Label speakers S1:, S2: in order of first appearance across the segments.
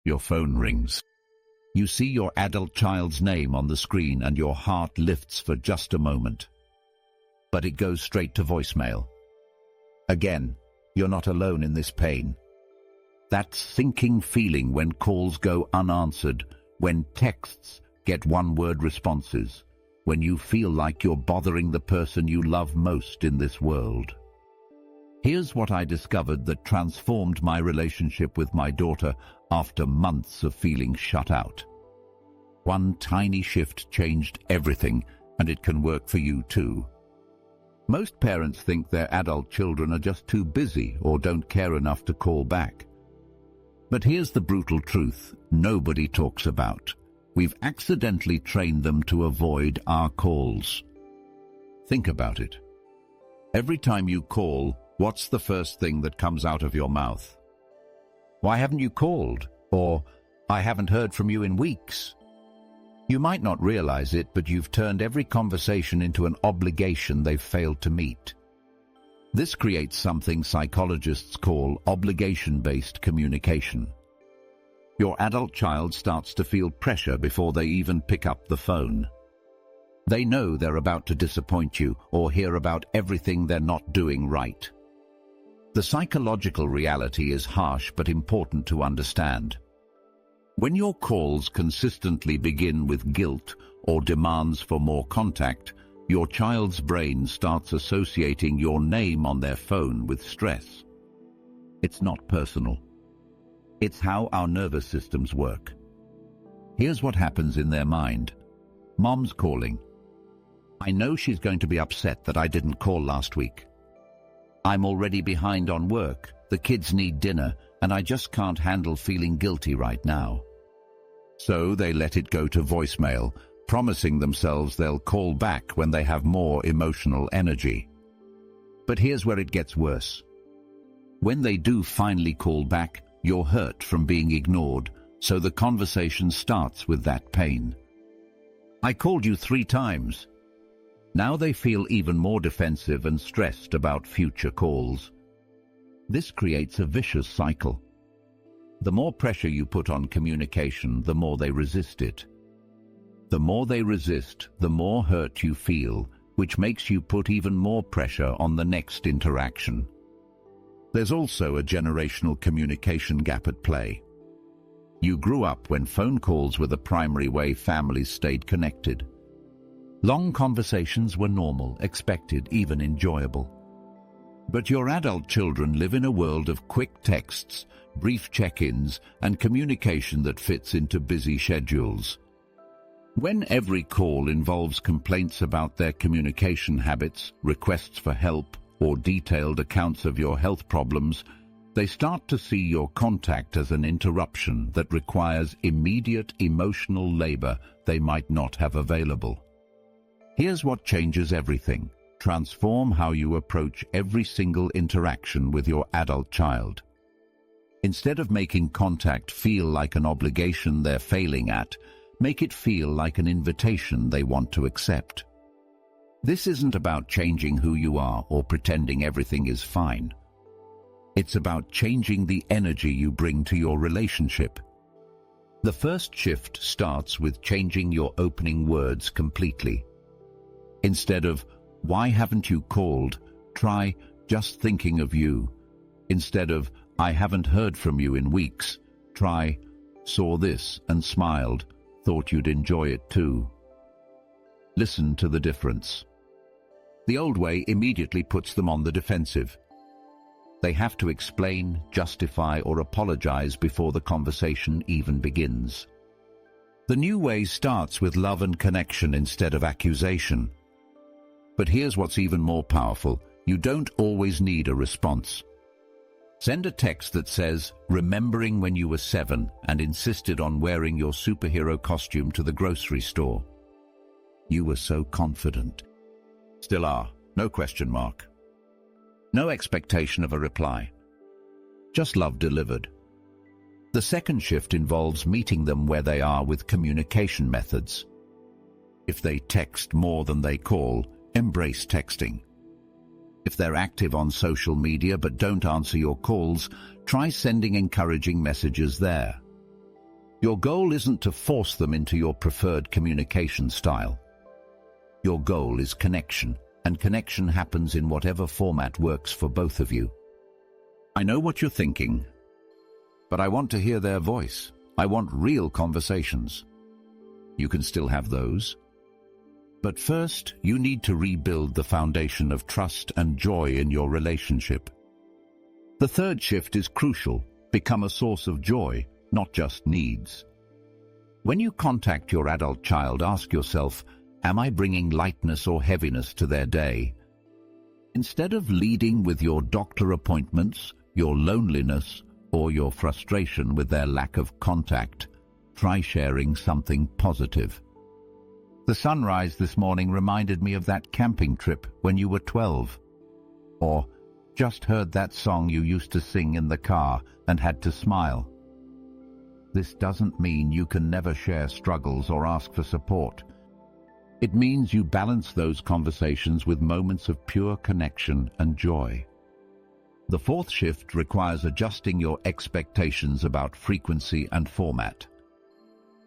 S1: Your phone rings. You see your adult child's name on the screen and your heart lifts for just a moment. But it goes straight to voicemail. Again, you're not alone in this pain. That sinking feeling when calls go unanswered, when texts get one-word responses, when you feel like you're bothering the person you love most in this world. Here's what I discovered that transformed my relationship with my daughter after months of feeling shut out. One tiny shift changed everything, and it can work for you too. Most parents think their adult children are just too busy or don't care enough to call back. But here's the brutal truth nobody talks about. We've accidentally trained them to avoid our calls. Think about it. Every time you call, what's the first thing that comes out of your mouth? Why haven't you called? Or, I haven't heard from you in weeks. You might not realize it, but you've turned every conversation into an obligation they've failed to meet. This creates something psychologists call obligation-based communication. Your adult child starts to feel pressure before they even pick up the phone. They know they're about to disappoint you or hear about everything they're not doing right. The psychological reality is harsh but important to understand. When your calls consistently begin with guilt or demands for more contact, your child's brain starts associating your name on their phone with stress. It's not personal. It's how our nervous systems work. Here's what happens in their mind. Mom's calling. I know she's going to be upset that I didn't call last week. I'm already behind on work, the kids need dinner, and I just can't handle feeling guilty right now. So they let it go to voicemail, promising themselves they'll call back when they have more emotional energy. But here's where it gets worse. When they do finally call back, you're hurt from being ignored, so the conversation starts with that pain. I called you 3 times. Now they feel even more defensive and stressed about future calls. This creates a vicious cycle. The more pressure you put on communication, the more they resist it. The more they resist, the more hurt you feel, which makes you put even more pressure on the next interaction. There's also a generational communication gap at play. You grew up when phone calls were the primary way families stayed connected. Long conversations were normal, expected, even enjoyable. But your adult children live in a world of quick texts, brief check-ins, and communication that fits into busy schedules. When every call involves complaints about their communication habits, requests for help, or detailed accounts of your health problems, they start to see your contact as an interruption that requires immediate emotional labor they might not have available. Here's what changes everything. Transform how you approach every single interaction with your adult child. Instead of making contact feel like an obligation they're failing at, make it feel like an invitation they want to accept. This isn't about changing who you are or pretending everything is fine. It's about changing the energy you bring to your relationship. The first shift starts with changing your opening words completely. Instead of, "Why haven't you called?" try, "Just thinking of you." Instead of, "I haven't heard from you in weeks," try, "Saw this and smiled, thought you'd enjoy it too." Listen to the difference. The old way immediately puts them on the defensive. They have to explain, justify, or apologize before the conversation even begins. The new way starts with love and connection instead of accusation. But here's what's even more powerful. You don't always need a response. Send a text that says, "Remembering when you were 7 and insisted on wearing your superhero costume to the grocery store. You were so confident." Still are. No question mark. No expectation of a reply. Just love delivered. The second shift involves meeting them where they are with communication methods. If they text more than they call, embrace texting. If they're active on social media but don't answer your calls, try sending encouraging messages there. Your goal isn't to force them into your preferred communication style. Your goal is connection, and connection happens in whatever format works for both of you. I know what you're thinking, but I want to hear their voice. I want real conversations. You can still have those. But first, you need to rebuild the foundation of trust and joy in your relationship. The third shift is crucial. Become a source of joy, not just needs. When you contact your adult child, ask yourself, am I bringing lightness or heaviness to their day? Instead of leading with your doctor appointments, your loneliness, or your frustration with their lack of contact, try sharing something positive. The sunrise this morning reminded me of that camping trip when you were 12. Or, just heard that song you used to sing in the car and had to smile. This doesn't mean you can never share struggles or ask for support. It means you balance those conversations with moments of pure connection and joy. The fourth shift requires adjusting your expectations about frequency and format.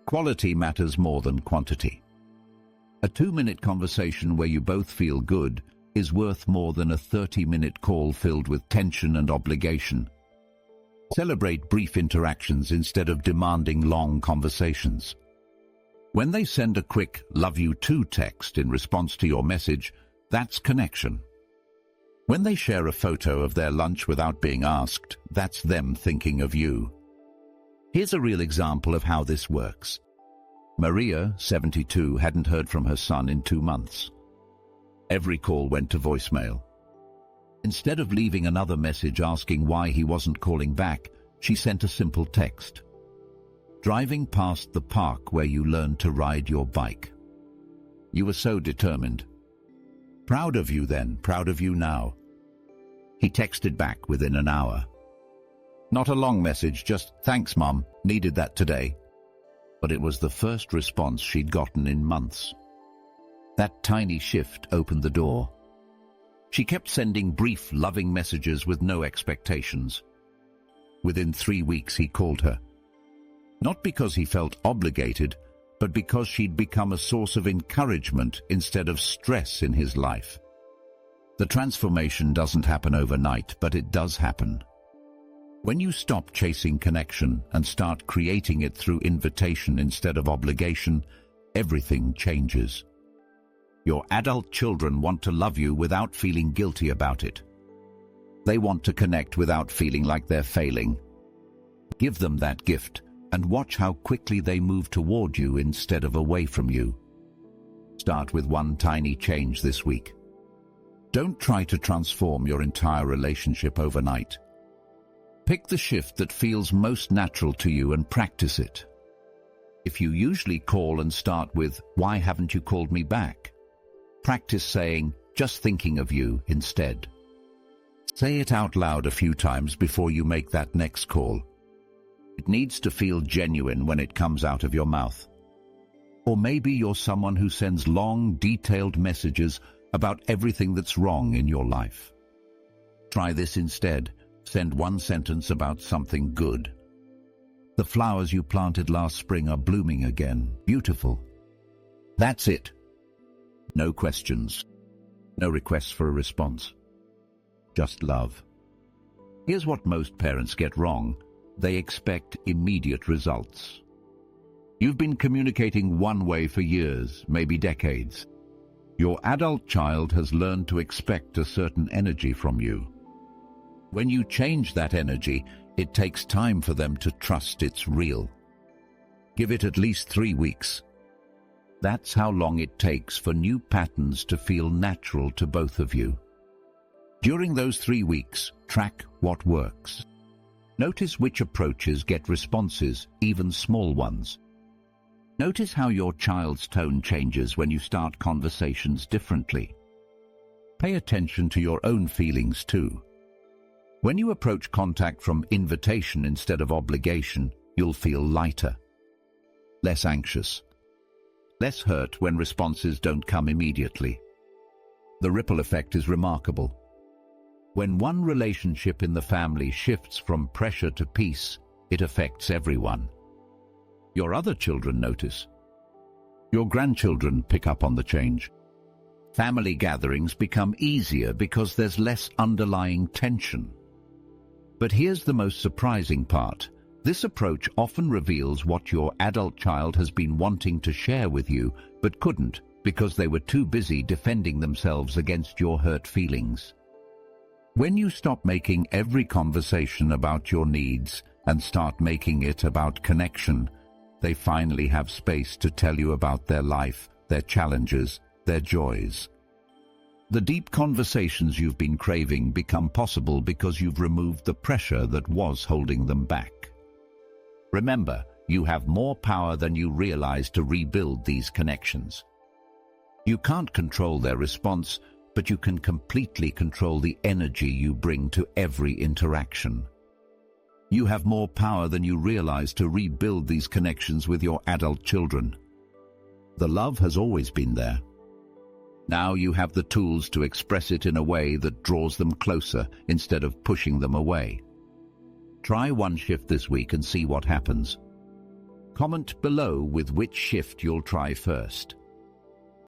S1: Quality matters more than quantity. A 2-minute conversation where you both feel good is worth more than a 30-minute call filled with tension and obligation. Celebrate brief interactions instead of demanding long conversations. When they send a quick "love you too" text in response to your message, that's connection. When they share a photo of their lunch without being asked, that's them thinking of you. Here's a real example of how this works. Maria, 72, hadn't heard from her son in 2 months. Every call went to voicemail. Instead of leaving another message asking why he wasn't calling back, she sent a simple text. Driving past the park where you learned to ride your bike. You were so determined. Proud of you then, proud of you now. He texted back within an hour. Not a long message, just "Thanks, Mom, needed that today." But it was the first response she'd gotten in months. That tiny shift opened the door. She kept sending brief, loving messages with no expectations. Within 3 weeks, he called her. Not because he felt obligated, but because she'd become a source of encouragement instead of stress in his life. The transformation doesn't happen overnight, but it does happen. When you stop chasing connection and start creating it through invitation instead of obligation, everything changes. Your adult children want to love you without feeling guilty about it. They want to connect without feeling like they're failing. Give them that gift and watch how quickly they move toward you instead of away from you. Start with one tiny change this week. Don't try to transform your entire relationship overnight. Pick the shift that feels most natural to you and practice it. If you usually call and start with, "Why haven't you called me back?" practice saying, "Just thinking of you" instead. Say it out loud a few times before you make that next call. It needs to feel genuine when it comes out of your mouth. Or maybe you're someone who sends long, detailed messages about everything that's wrong in your life. Try this instead. Send one sentence about something good. The flowers you planted last spring are blooming again. Beautiful. That's it. No questions. No requests for a response. Just love. Here's what most parents get wrong. They expect immediate results. You've been communicating one way for years, maybe decades. Your adult child has learned to expect a certain energy from you. When you change that energy, it takes time for them to trust it's real. Give it at least 3 weeks. That's how long it takes for new patterns to feel natural to both of you. During those 3 weeks, track what works. Notice which approaches get responses, even small ones. Notice how your child's tone changes when you start conversations differently. Pay attention to your own feelings too. When you approach contact from invitation instead of obligation, you'll feel lighter, less anxious, less hurt when responses don't come immediately. The ripple effect is remarkable. When one relationship in the family shifts from pressure to peace, it affects everyone. Your other children notice. Your grandchildren pick up on the change. Family gatherings become easier because there's less underlying tension. But here's the most surprising part. This approach often reveals what your adult child has been wanting to share with you, but couldn't because they were too busy defending themselves against your hurt feelings. When you stop making every conversation about your needs and start making it about connection, they finally have space to tell you about their life, their challenges, their joys. The deep conversations you've been craving become possible because you've removed the pressure that was holding them back. Remember, you have more power than you realize to rebuild these connections. You can't control their response, but you can completely control the energy you bring to every interaction. You have more power than you realize to rebuild these connections with your adult children. The love has always been there. Now you have the tools to express it in a way that draws them closer instead of pushing them away. Try one shift this week and see what happens. Comment below with which shift you'll try first.